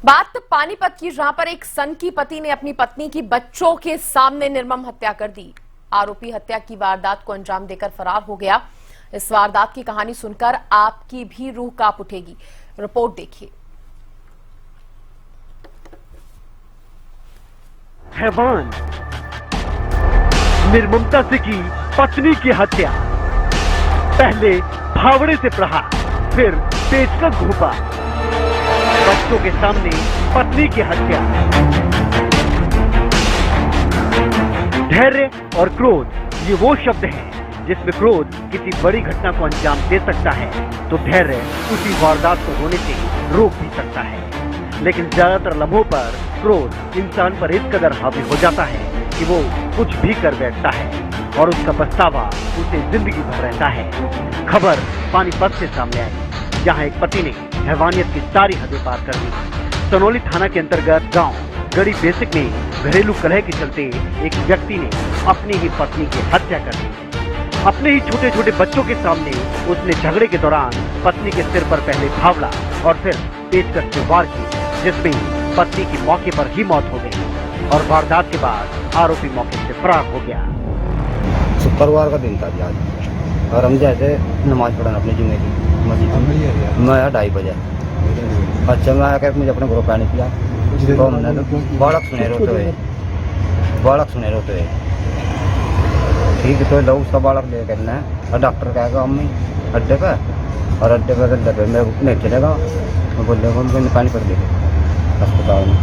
बात पानीपत की, जहां पर एक सनकी पति ने अपनी पत्नी की बच्चों के सामने निर्मम हत्या कर दी। आरोपी हत्या की वारदात को अंजाम देकर फरार हो गया। इस वारदात की कहानी सुनकर आपकी भी रूह कांप उठेगी। रिपोर्ट देखिए। हैवान निर्ममता से की पत्नी की हत्या। पहले फावड़े से प्रहार, फिर पेचकस घूंपा। बच्चों के सामने पत्नी की हत्या। धैर्य और क्रोध, ये वो शब्द हैं जिसमें क्रोध किसी बड़ी घटना को अंजाम दे सकता है तो धैर्य उसी वारदात को होने से रोक भी सकता है। लेकिन ज्यादातर लम्हों पर क्रोध इंसान पर इस कदर हावी हो जाता है कि वो कुछ भी कर बैठता है और उसका पछतावा उसे जिंदगी भर रहता है। खबर पानीपत से सामने आई, जहां एक पति ने हैवानियत की सारी हदें पार कर दी। सनोली थाना के अंतर्गत गांव गड़ी बेसिक में घरेलू कलह के चलते एक व्यक्ति ने अपनी ही पत्नी की हत्या कर दी। अपने ही छोटे छोटे बच्चों के सामने उसने झगड़े के दौरान पत्नी के सिर पर पहले फावड़ा और फिर पेचकस से वार की, जिसमें पत्नी की मौके पर ही मौत हो गई और वारदात के बाद आरोपी मौके से फरार हो गया। शुक्रवार का दिन था आज और हम जैसे नमाज पढ़ाना अपने जुम्मे की मस्जिद मैं 2:30 बजे। अच्छा मैं आकर मुझे अपने घर पानी किया तो हमने तो बालक सुने रोते हुए ठीक तो लोग उसका बालक ले करना है और डॉक्टर कहेगा अम्मी अड्डे पर और अड्डे पर मैं नहीं चलेगा। मैं बोलने को उनको पानी पड़ गई अस्पताल में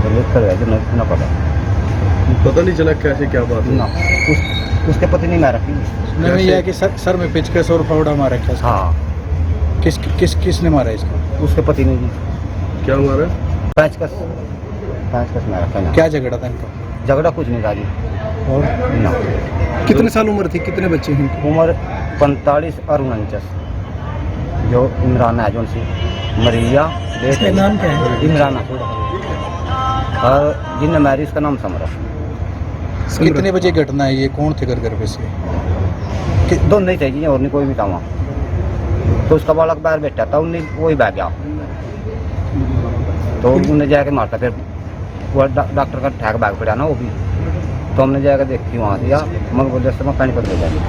तो लेट कर गया तो न पता नहीं चला कैसे क्या बात है। ना उसके पति नहीं मारा नहीं है कि सर में पेचकस और फावड़ा मारा क्या? हाँ। किसने मारा इसको? उसके पति ने जी। क्या मारा? पेचकस मारा। क्या झगड़ा था इनका? झगड़ा कुछ नहीं था जी। और ना। कितने साल उम्र थी, कितने बच्चे हैं? उम्र 45 और 49। जो इमरान है जो सी मरिया नाम क्या है? इमरान और जिन्हें मैरी उसका नाम समरा। कितने बजे घटना है ये? कौन थे घर पे से? दोनों ही थे और नहीं कोई भी था वहाँ। तो उसका बालक बाहर बैठा था, उन्हें वही बैठ गया तो उन्हें जाके मारता। फिर वो डॉक्टर का ठैक बैग पड़ा ना वो भी, तो हमने जाकर देखी वहाँ से मगर बोले मैं पानी पर ले जाएंगे।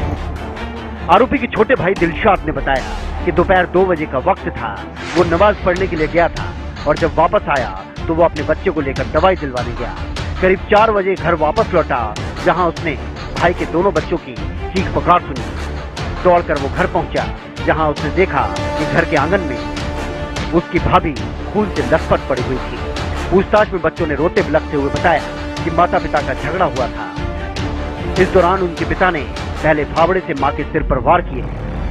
आरोपी के छोटे भाई दिलशाद ने बताया कि दोपहर 2 बजे का वक्त था। वो नमाज पढ़ने के लिए गया था और जब वापस आया तो वो अपने बच्चे को लेकर दवाई दिलवाने गया। करीब 4 बजे घर वापस लौटा, जहां उसने भाई के दोनों बच्चों की चीख पुकार सुनी। दौड़कर वो घर पहुंचा, जहां उसने देखा कि घर के आंगन में उसकी भाभी खून से लथपथ पड़ी हुई थी। पूछताछ में बच्चों ने रोते बिलखते हुए बताया कि माता पिता का झगड़ा हुआ था। इस दौरान उनके पिता ने पहले फावड़े से मां के सिर पर वार किए,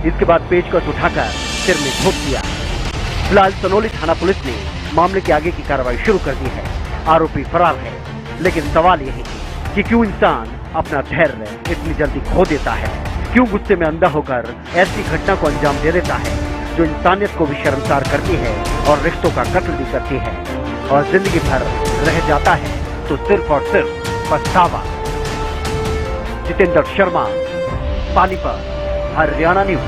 इसके बाद पेचकस उठाकर सिर में ठोक दिया। फिलहाल सनोली थाना पुलिस ने मामले के आगे की कार्रवाई शुरू कर दी है। आरोपी फरार है, लेकिन सवाल यही कि क्यों इंसान अपना धैर्य इतनी जल्दी खो देता है? क्यों गुस्से में अंधा होकर ऐसी घटना को अंजाम दे देता है जो इंसानियत को भी शर्मसार करती है और रिश्तों का कत्ल भी करती है और जिंदगी भर रह जाता है तो सिर्फ और सिर्फ पछतावा। जितेंद्र शर्मा, पानीपत, हरियाणा न्यूज।